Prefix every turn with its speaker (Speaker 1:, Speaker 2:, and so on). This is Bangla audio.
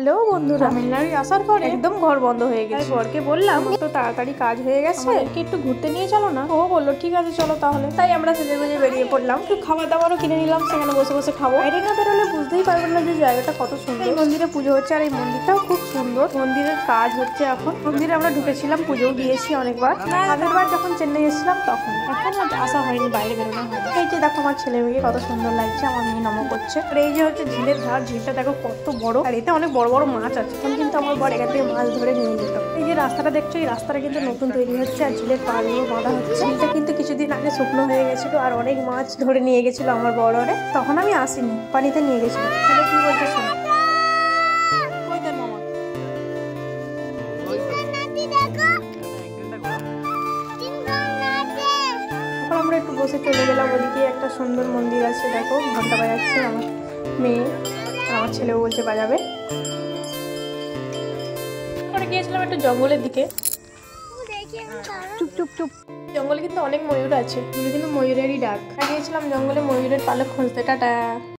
Speaker 1: হ্যালো বন্ধুরা, তামিলনাড়ু আসার পরে একদম ঘর বন্ধ হয়ে গেছে। বরকে বললাম তো তাড়াতাড়ি কাজ হয়ে গেছে, একটু ঘুরতে নিয়ে চলো না। ও বললো ঠিক আছে চলো তাহলে। তাই আমরা সেজে গুজে বেরিয়ে পড়লাম। একটু খাবার দাবারও কিনে নিলাম, সেখানে বসে বসে খাবো। বাইরে না বেরোলে বুঝতেই পারবেন না যে জায়গাটা কত সুন্দর। এই মন্দিরে পুজো হচ্ছে আর এই মন্দিরটাও খুব সুন্দর। মন্দিরের কাজ হচ্ছে এখন। মন্দিরে আমরা ঢুকেছিলাম, পুজোও দিয়েছি অনেকবার। আগের বার যখন চেন্নাই এসেছিলাম তখন। এখন আসা হয়নি, বাইরে বেরোনো হয়নি। এই যে দেখো আমার ছেলে মেয়ে কত সুন্দর লাগছে, আমার মেয়ে নম করছে। আর এই যে হচ্ছে ঝিলের ধার, ঝিলটা দেখো কত বড়, আর এতে অনেক বড় বড় মাছ আছে। এখন কিন্তু আমার বর এখান থেকে মাছ ধরে নিয়ে যেত। এই যে রাস্তাটা দেখছো, এই রাস্তাটা কিন্তু নতুন তৈরি হচ্ছে আর ঝিলের পাড়গুলো বাঁধা হচ্ছে। ঝিলটা কিন্তু কিছুদিন আগে শুকনো হয়ে গেছিল আর অনেক মাছ ধরে নিয়ে গেছিল আমার বড় ওরে। তখন আমি আসিনি, পানিতে নিয়ে গেছিল। ছেলে কি বলছে শোনো। আমরা একটু বসে চলে গেলাম, ওদিকে একটা সুন্দর মন্দির আছে দেখো, ঘন্টা বাজাচ্ছে আমার মেয়ে, আমার ছেলেও বলছে বাজাবে। পরে গিয়েছিলাম একটু জঙ্গলের দিকে। চুপ চুপ চুপ। জঙ্গলে কিন্তু অনেক ময়ূর আছে, কিন্তু ময়ূরেরই ডাক। গিয়েছিলাম জঙ্গলে ময়ূরের পালক খুঁজতে। টাটা।